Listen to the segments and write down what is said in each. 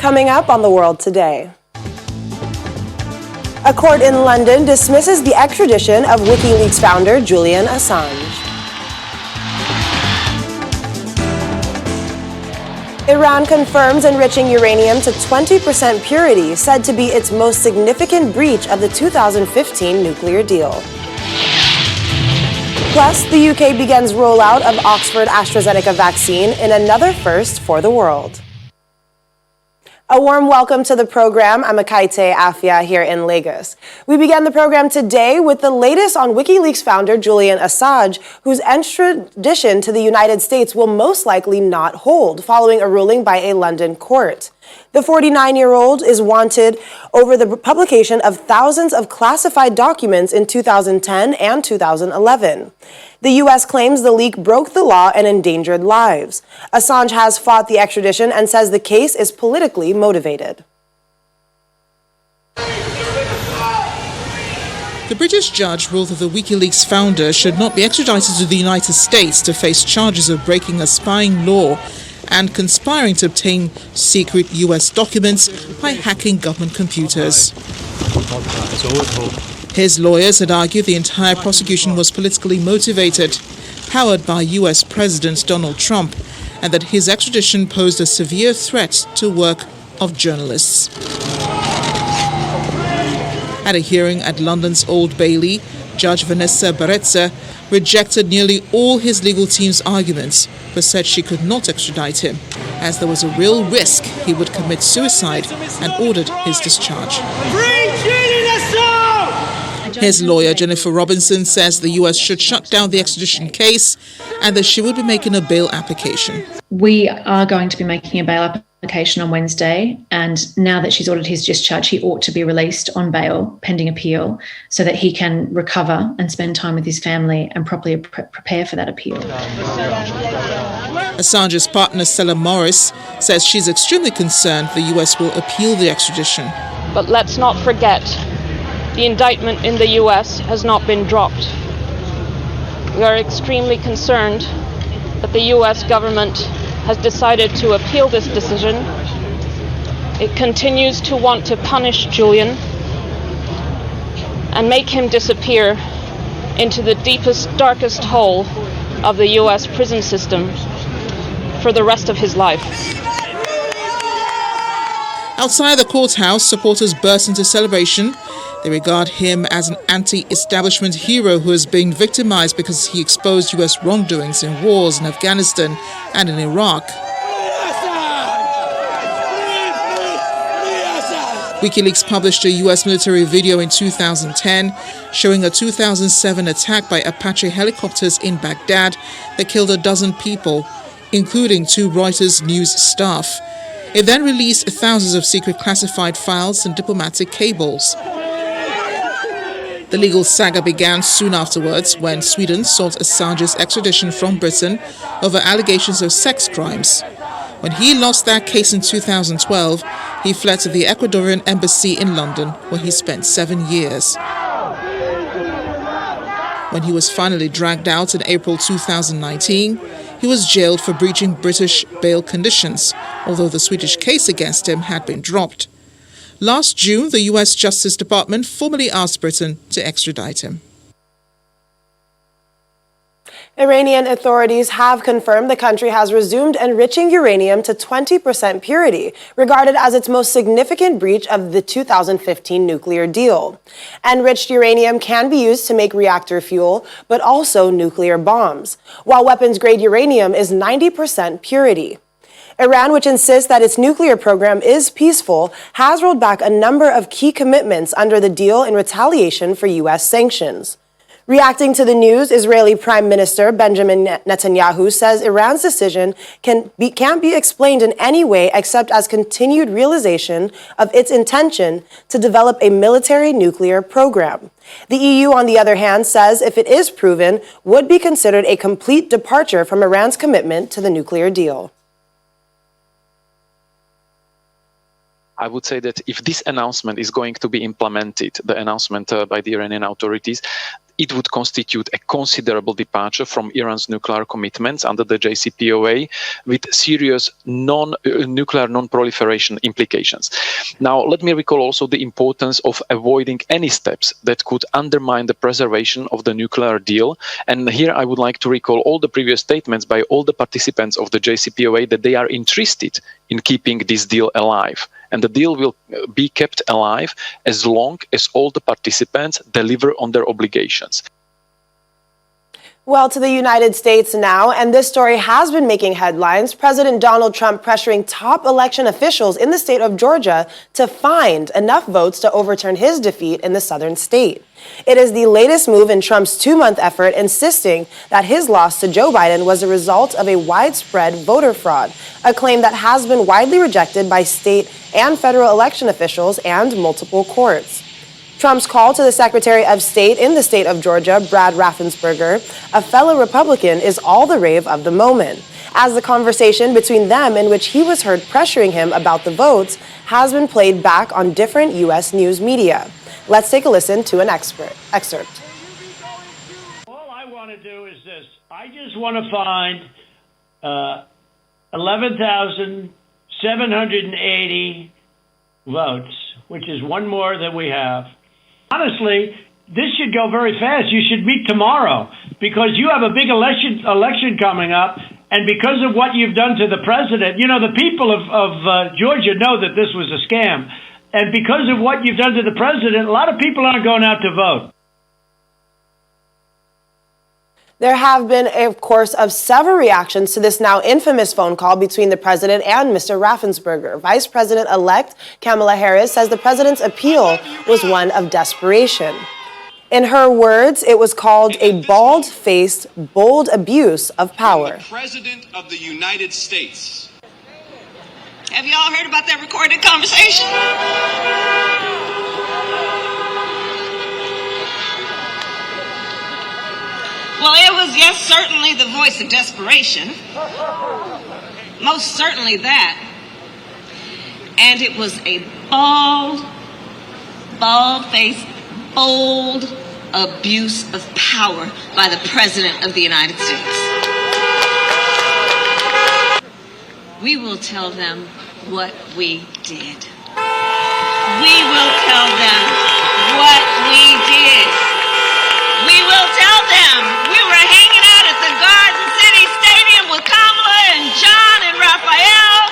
Coming up on The World Today. A court in London dismisses the extradition of WikiLeaks founder Julian Assange. Iran confirms enriching uranium to 20% purity, said to be its most significant breach of the 2015 nuclear deal. Plus, the UK begins rollout of Oxford AstraZeneca vaccine in another first for the world. A warm welcome to the program. I'm Akaite Afia here in Lagos. We began the program today with the latest on WikiLeaks founder Julian Assange, whose extradition to the United States will most likely not hold, following a ruling by a London court. The 49-year-old is wanted over the publication of thousands of classified documents in 2010 and 2011. The U.S. claims the leak broke the law and endangered lives. Assange has fought the extradition and says the case is politically motivated. The British judge ruled that the WikiLeaks founder should not be extradited to the United States to face charges of breaking a spying law and conspiring to obtain secret U.S. documents by hacking government computers. His lawyers had argued the entire prosecution was politically motivated, powered by U.S. President Donald Trump, and that his extradition posed a severe threat to work of journalists. At a hearing at London's Old Bailey, Judge Vanessa Barrezza rejected nearly all his legal team's arguments, but said she could not extradite him, as there was a real risk he would commit suicide, and ordered his discharge. His lawyer, Jennifer Robinson, says the U.S. should shut down the extradition case and that she would be making a bail application. We are going to be making a bail application on Wednesday, and now that she's ordered his discharge, he ought to be released on bail pending appeal so that he can recover and spend time with his family and properly prepare for that appeal. Assange's partner, Stella Morris, says she's extremely concerned the U.S. will appeal the extradition. But let's not forget, the indictment in the U.S. has not been dropped. We are extremely concerned that the U.S. government has decided to appeal this decision. It continues to want to punish Julian and make him disappear into the deepest, darkest hole of the U.S. prison system for the rest of his life. Outside the courthouse, supporters burst into celebration. They regard him as an anti-establishment hero who is being victimized because he exposed U.S. wrongdoings in wars in Afghanistan and in Iraq. WikiLeaks published a U.S. military video in 2010 showing a 2007 attack by Apache helicopters in Baghdad that killed a dozen people, including 2 Reuters news staff. It then released thousands of secret classified files and diplomatic cables. The legal saga began soon afterwards when Sweden sought Assange's extradition from Britain over allegations of sex crimes. When he lost that case in 2012, he fled to the Ecuadorian embassy in London, where he spent 7 years. When he was finally dragged out in April 2019, he was jailed for breaching British bail conditions, although the Swedish case against him had been dropped. Last June, the U.S. Justice Department formally asked Britain to extradite him. Iranian authorities have confirmed the country has resumed enriching uranium to 20% purity, regarded as its most significant breach of the 2015 nuclear deal. Enriched uranium can be used to make reactor fuel, but also nuclear bombs, while weapons-grade uranium is 90% purity. Iran, which insists that its nuclear program is peaceful, has rolled back a number of key commitments under the deal in retaliation for U.S. sanctions. Reacting to the news, Israeli Prime Minister Benjamin Netanyahu says Iran's decision can't be explained in any way except as continued realization of its intention to develop a military nuclear program. The EU, on the other hand, says if it is proven, would be considered a complete departure from Iran's commitment to the nuclear deal. I would say that if this announcement is going to be implemented, the announcement by the Iranian authorities, it would constitute a considerable departure from Iran's nuclear commitments under the JCPOA with serious nuclear non-proliferation implications. Now, let me recall also the importance of avoiding any steps that could undermine the preservation of the nuclear deal. And here I would like to recall all the previous statements by all the participants of the JCPOA that they are interested in keeping this deal alive. And the deal will be kept alive as long as all the participants deliver on their obligations. Well, to the United States now, and this story has been making headlines. President Donald Trump pressuring top election officials in the state of Georgia to find enough votes to overturn his defeat in the southern state. It is the latest move in Trump's two-month effort, insisting that his loss to Joe Biden was a result of a widespread voter fraud, a claim that has been widely rejected by state and federal election officials and multiple courts. Trump's call to the Secretary of State in the state of Georgia, Brad Raffensperger, a fellow Republican, is all the rave of the moment, as the conversation between them, in which he was heard pressuring him about the votes, has been played back on different U.S. news media. Let's take a listen to an excerpt. All I want to do is this. I just want to find 11,780 votes, which is one more than we have. Honestly, this should go very fast. You should meet tomorrow because you have a big election coming up. And because of what you've done to the president, you know, the people of Georgia know that this was a scam. And because of what you've done to the president, a lot of people aren't going out to vote. There have been, of course, several reactions to this now infamous phone call between the president and Mr. Raffensperger. Vice President-elect Kamala Harris says the president's appeal was one of desperation. In her words, it was called a bald-faced, bold abuse of power. The President of the United States. Have you all heard about that recorded conversation? Well, it was, yes, certainly the voice of desperation. Most certainly that. And it was a bald-faced, bold abuse of power by the President of the United States. We will tell them what we did. We will tell them what we did. We will tell them we were hanging out at the Garden City Stadium with Kamala and John and Raphael.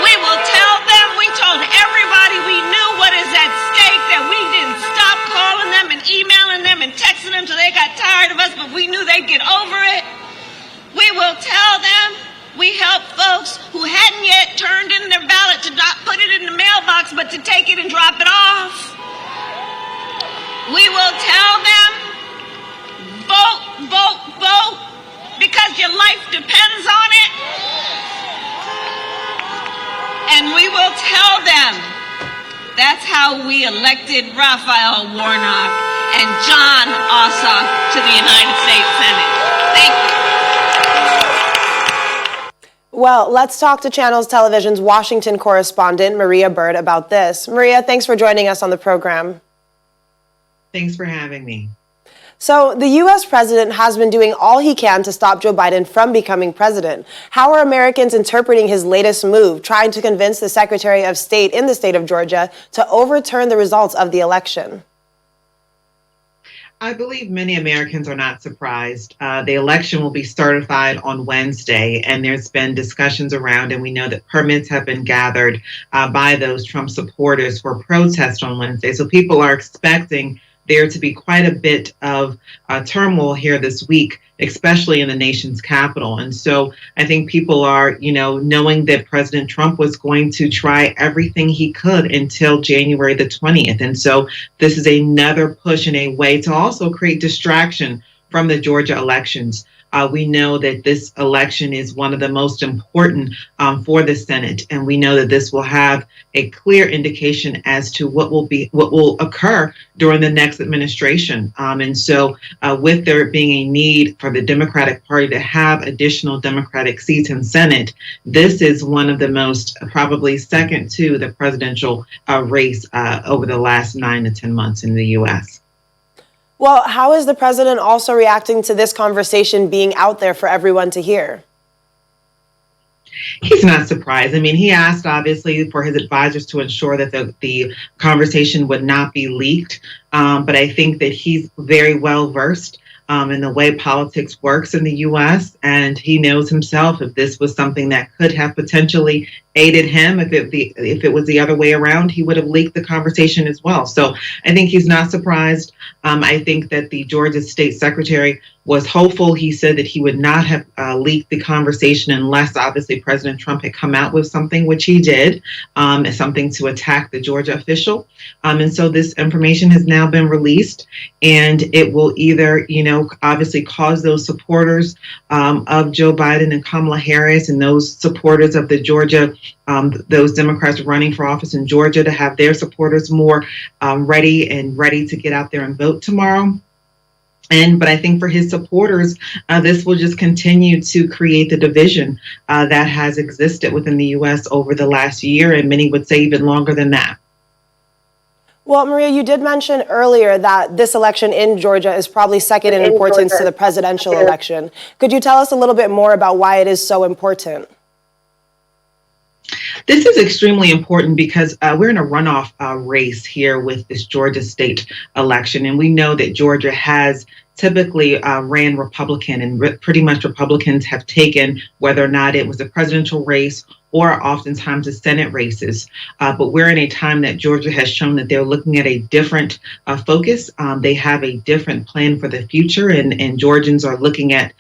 We will tell them, we told everybody we knew what is at stake, that we didn't stop calling them and emailing them and texting them till they got tired of us, but we knew they'd get over it. We will tell them we helped folks who hadn't yet turned in their ballot to not put it in the mailbox, but to take it and drop it off. We will tell them, vote, vote, vote, because your life depends on it. And we will tell them that's how we elected Raphael Warnock and John Ossoff to the United States Senate. Thank you. Well, let's talk to Channels Television's Washington correspondent, Maria Bird, about this. Maria, thanks for joining us on the program. Thanks for having me. So the U.S. president has been doing all he can to stop Joe Biden from becoming president. How are Americans interpreting his latest move, trying to convince the Secretary of State in the state of Georgia to overturn the results of the election? I believe many Americans are not surprised. The election will be certified on Wednesday, and there's been discussions around, and we know that permits have been gathered by those Trump supporters for protest on Wednesday. So people are expecting there to be quite a bit of turmoil here this week, especially in the nation's capital. And so I think people are, knowing that President Trump was going to try everything he could until January the 20th. And so this is another push in a way to also create distraction from the Georgia elections. We know that this election is one of the most important for the Senate, and we know that this will have a clear indication as to what will occur during the next administration. And so with there being a need for the Democratic Party to have additional Democratic seats in Senate, this is one of the most, probably second to the presidential race over the last 9 to 10 months in the U.S. Well, how is the president also reacting to this conversation being out there for everyone to hear? He's not surprised. I mean, he asked, obviously, for his advisors to ensure that the conversation would not be leaked. But I think that he's very well versed in the way politics works in the U.S. And he knows himself if this was something that could have potentially aided him, if it was the other way around, he would have leaked the conversation as well. So I think he's not surprised. I think that the Georgia State Secretary was hopeful. He said that he would not have leaked the conversation unless, obviously, President Trump had come out with something, which he did, something to attack the Georgia official. And so this information has now been released, and it will either, obviously cause those supporters of Joe Biden and Kamala Harris and those supporters of the Georgia, those Democrats running for office in Georgia to have their supporters more ready to get out there and vote tomorrow. But I think for his supporters, this will just continue to create the division that has existed within the U.S. over the last year, and many would say even longer than that. Well, Maria, you did mention earlier that this election in Georgia is probably second in importance to the presidential election. Could you tell us a little bit more about why it is so important? This is extremely important because we're in a runoff race here with this Georgia state election. And we know that Georgia has typically ran Republican, and pretty much Republicans have taken whether or not it was a presidential race or oftentimes the Senate races. But we're in a time that Georgia has shown that they're looking at a different focus. They have a different plan for the future, and Georgians are looking at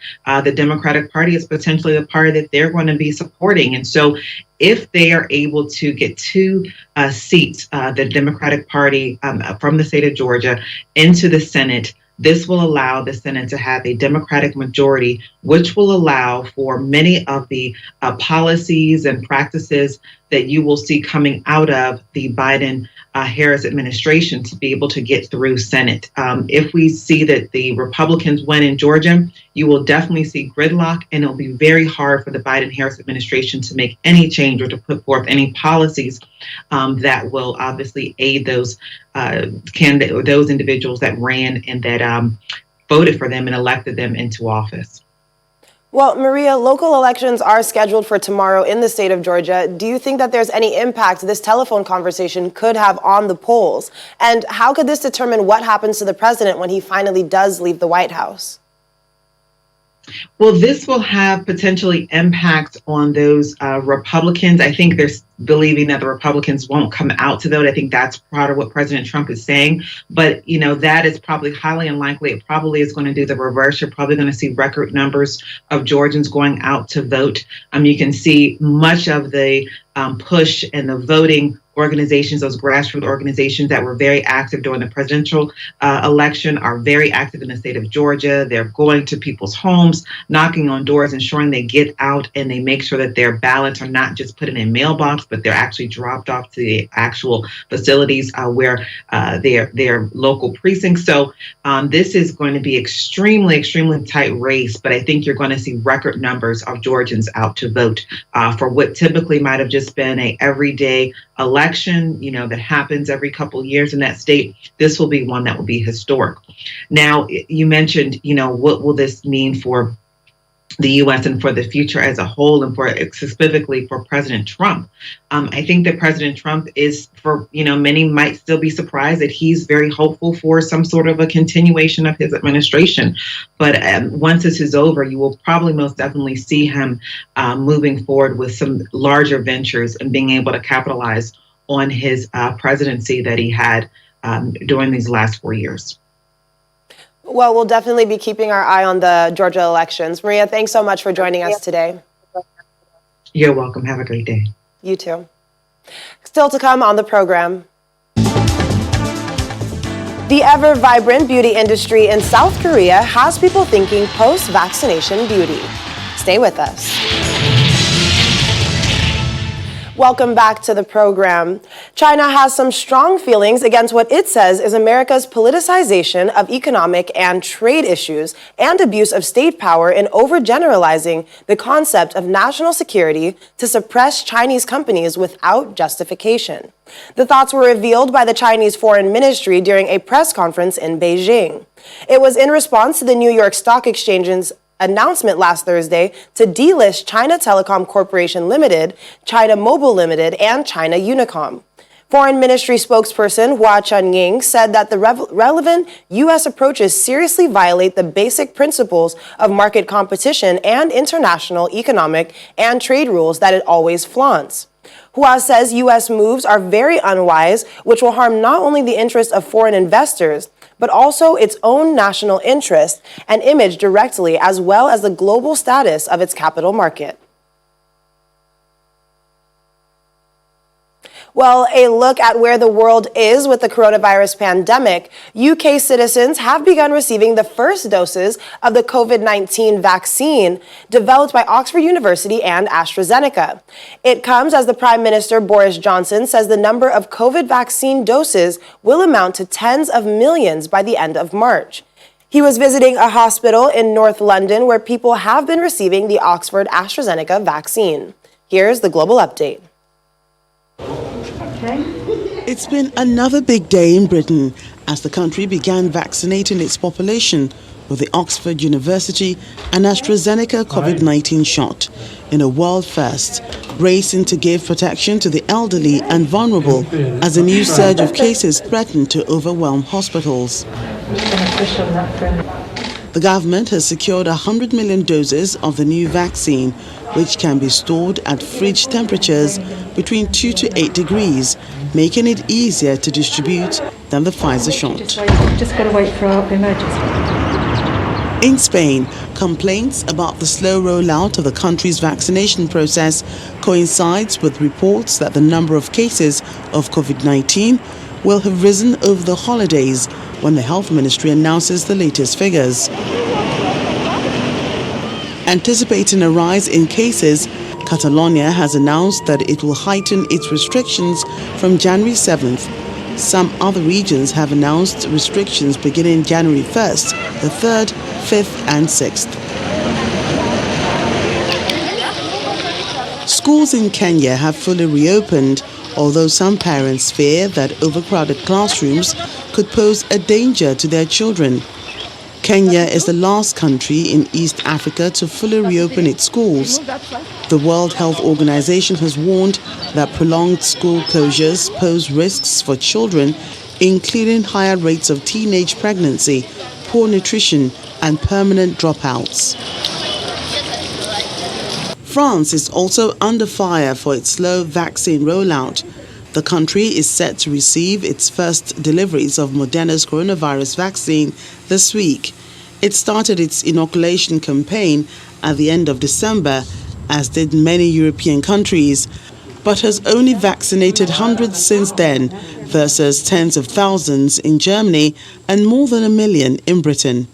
the Democratic Party as potentially the party that they're going to be supporting. And so if they are able to get 2 seats, the Democratic Party from the state of Georgia into the Senate, this will allow the Senate to have a Democratic majority, which will allow for many of the policies and practices that you will see coming out of the Biden-Harris administration to be able to get through Senate. If we see that the Republicans win in Georgia, you will definitely see gridlock, and it'll be very hard for the Biden-Harris administration to make any change or to put forth any policies that will obviously aid those candidates or those individuals that ran and that voted for them and elected them into office. Well, Maria, local elections are scheduled for tomorrow in the state of Georgia. Do you think that there's any impact this telephone conversation could have on the polls? And how could this determine what happens to the president when he finally does leave the White House? Well, this will have potentially impact on those Republicans. I think they're believing that the Republicans won't come out to vote. I think that's part of what President Trump is saying. But, that is probably highly unlikely. It probably is going to do the reverse. You're probably going to see record numbers of Georgians going out to vote. You can see much of the push and the voting organizations, those grassroots organizations that were very active during the presidential election are very active in the state of Georgia. They're going to people's homes, knocking on doors, ensuring they get out and they make sure that their ballots are not just put in a mailbox, but they're actually dropped off to the actual facilities where their local precincts. So this is going to be extremely, extremely tight race, but I think you're going to see record numbers of Georgians out to vote for what typically might have just been a everyday election, that happens every couple of years in that state. This will be one that will be historic. Now, you mentioned, what will this mean for the U.S. and for the future as a whole, and for specifically for President Trump. I think that President Trump is, for many might still be surprised that he's very hopeful for some sort of a continuation of his administration. But once this is over, you will probably most definitely see him moving forward with some larger ventures and being able to capitalize on his presidency that he had during these last 4 years. Well, we'll definitely be keeping our eye on the Georgia elections. Maria, thanks so much for joining us today. You're welcome. Have a great day. You too. Still to come on the program. The ever-vibrant beauty industry in South Korea has people thinking post-vaccination beauty. Stay with us. Welcome back to the program. China has some strong feelings against what it says is America's politicization of economic and trade issues and abuse of state power in overgeneralizing the concept of national security to suppress Chinese companies without justification. The thoughts were revealed by the Chinese Foreign Ministry during a press conference in Beijing. It was in response to the New York Stock Exchange's announcement last Thursday to delist China Telecom Corporation Limited, China Mobile Limited, and China Unicom. Foreign Ministry spokesperson Hua Chunying said that the relevant U.S. approaches seriously violate the basic principles of market competition and international economic and trade rules that it always flaunts. Hua says U.S. moves are very unwise, which will harm not only the interests of foreign investors, but also its own national interest and image directly, as well as the global status of its capital market. Well, a look at where the world is with the coronavirus pandemic. UK citizens have begun receiving the first doses of the COVID-19 vaccine developed by Oxford University and AstraZeneca. It comes as the Prime Minister Boris Johnson says the number of COVID vaccine doses will amount to tens of millions by the end of March. He was visiting a hospital in North London where people have been receiving the Oxford AstraZeneca vaccine. Here's the global update. It's been another big day in Britain as the country began vaccinating its population with the Oxford University and AstraZeneca COVID-19 shot in a world first, racing to give protection to the elderly and vulnerable as a new surge of cases threatened to overwhelm hospitals. The government has secured 100 million doses of the new vaccine, which can be stored at fridge temperatures between 2 to 8 degrees, making it easier to distribute than the Pfizer shot. Just got to wait for our emergency. In Spain, complaints about the slow rollout of the country's vaccination process coincides with reports that the number of cases of COVID-19 will have risen over the holidays when the Health Ministry announces the latest figures. Anticipating a rise in cases, Catalonia has announced that it will heighten its restrictions from January 7th. Some other regions have announced restrictions beginning January 1st, the 3rd, 5th and 6th. Schools in Kenya have fully reopened, although some parents fear that overcrowded classrooms could pose a danger to their children. Kenya is the last country in East Africa to fully reopen its schools. The World Health Organization has warned that prolonged school closures pose risks for children, including higher rates of teenage pregnancy, poor nutrition, and permanent dropouts. France is also under fire for its slow vaccine rollout. The country is set to receive its first deliveries of Moderna's coronavirus vaccine this week. It started its inoculation campaign at the end of December, as did many European countries, but has only vaccinated hundreds since then, versus tens of thousands in Germany and more than 1 million in Britain.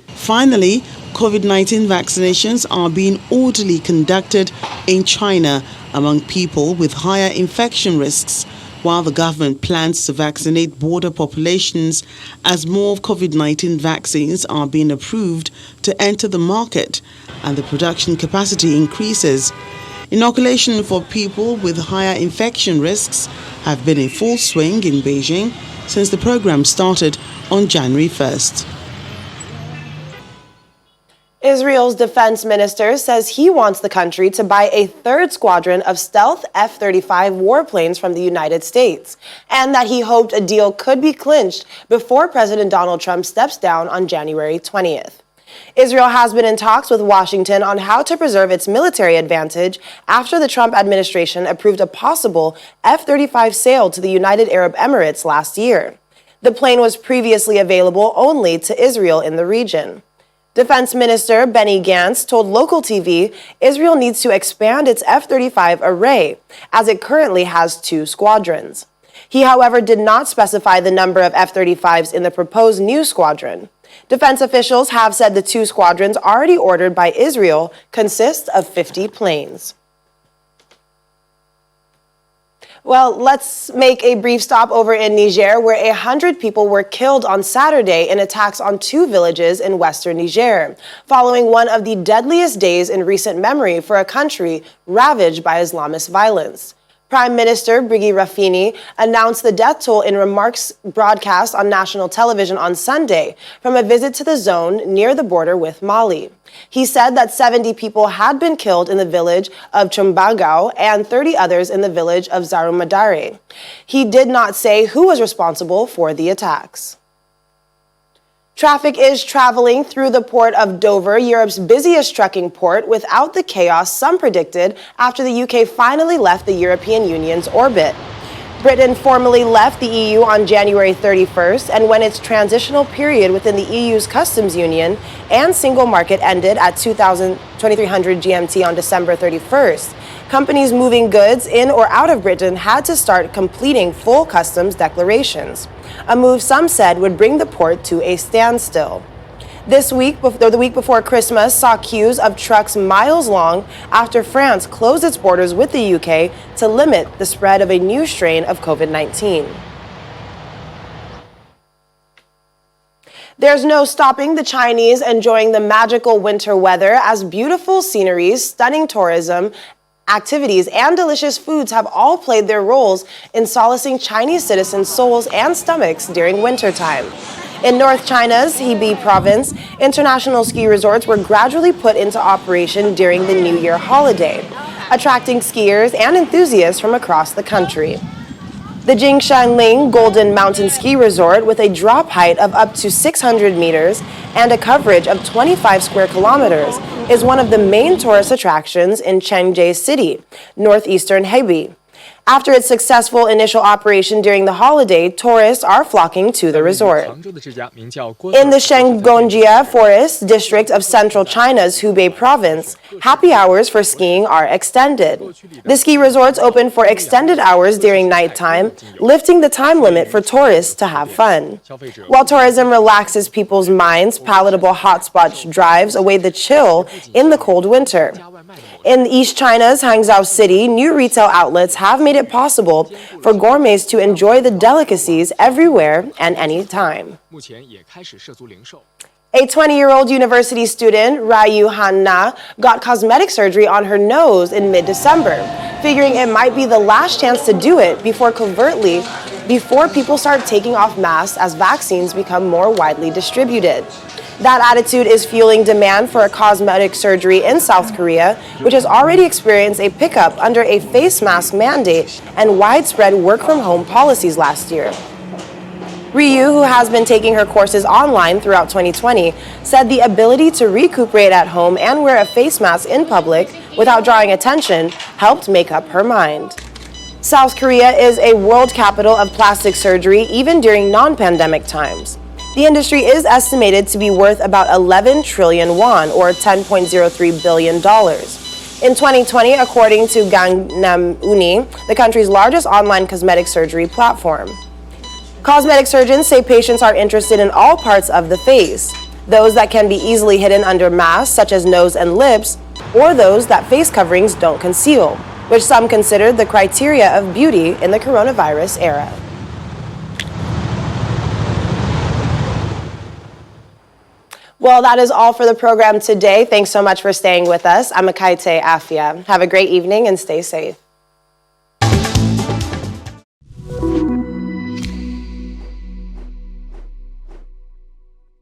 Finally, COVID-19 vaccinations are being orderly conducted in China among people with higher infection risks, while the government plans to vaccinate border populations as more COVID-19 vaccines are being approved to enter the market and the production capacity increases. Inoculation for people with higher infection risks have been in full swing in Beijing since the program started on January 1st. Israel's defense minister says he wants the country to buy a third squadron of stealth F-35 warplanes from the United States, and that he hoped a deal could be clinched before President Donald Trump steps down on January 20th. Israel has been in talks with Washington on how to preserve its military advantage after the Trump administration approved a possible F-35 sale to the United Arab Emirates last year. The plane was previously available only to Israel in the region. Defense Minister Benny Gantz told local TV Israel needs to expand its F-35 array, as it currently has 2 squadrons. He, however, did not specify the number of F-35s in the proposed new squadron. Defense officials have said the 2 squadrons already ordered by Israel consist of 50 planes. Well, let's make a brief stop over in Niger, where 100 people were killed on Saturday in attacks on 2 villages in western Niger, following one of the deadliest days in recent memory for a country ravaged by Islamist violence. Prime Minister Brigi Rafini announced the death toll in remarks broadcast on national television on Sunday from a visit to the zone near the border with Mali. He said that 70 people had been killed in the village of Chumbagao and 30 others in the village of Zarumadare. He did not say who was responsible for the attacks. Traffic is traveling through the port of Dover, Europe's busiest trucking port, without the chaos some predicted after the UK finally left the European Union's orbit. Britain formally left the EU on January 31st, and when its transitional period within the EU's customs union and single market ended at 2300 GMT on December 31st, companies moving goods in or out of Britain had to start completing full customs declarations, a move some said would bring the port to a standstill. This week, the week before Christmas, saw queues of trucks miles long after France closed its borders with the UK to limit the spread of a new strain of COVID-19. There's no stopping the Chinese enjoying the magical winter weather, as beautiful sceneries, stunning tourism, activities, and delicious foods have all played their roles in solacing Chinese citizens' souls and stomachs during wintertime. In North China's Hebei province, international ski resorts were gradually put into operation during the New Year holiday, attracting skiers and enthusiasts from across the country. The Jingshanling Golden Mountain Ski Resort, with a drop height of up to 600 meters and a coverage of 25 square kilometers, is one of the main tourist attractions in Chengde City, northeastern Hebei. After its successful initial operation during the holiday, tourists are flocking to the resort. In the Shengongjia Forest district of central China's Hubei province, happy hours for skiing are extended. The ski resorts open for extended hours during nighttime, lifting the time limit for tourists to have fun. While tourism relaxes people's minds, palatable hotspot drives away the chill in the cold winter. In East China's Hangzhou City, new retail outlets have made it possible for gourmets to enjoy the delicacies everywhere and anytime. A 20-year-old university student, Ryu Han-na, got cosmetic surgery on her nose in mid-December, figuring it might be the last chance to do it before people start taking off masks as vaccines become more widely distributed. That attitude is fueling demand for a cosmetic surgery in South Korea, which has already experienced a pickup under a face mask mandate and widespread work-from-home policies last year. Ryu, who has been taking her courses online throughout 2020, said the ability to recuperate at home and wear a face mask in public without drawing attention helped make up her mind. South Korea is a world capital of plastic surgery even during non-pandemic times. The industry is estimated to be worth about 11 trillion won, or $10.03 billion. In 2020, according to Gangnam Uni, the country's largest online cosmetic surgery platform. Cosmetic surgeons say patients are interested in all parts of the face, those that can be easily hidden under masks, such as nose and lips, or those that face coverings don't conceal, which some consider the criteria of beauty in the coronavirus era. Well, that is all for the program today. Thanks so much for staying with us. I'm Akaite Afia. Have a great evening and stay safe.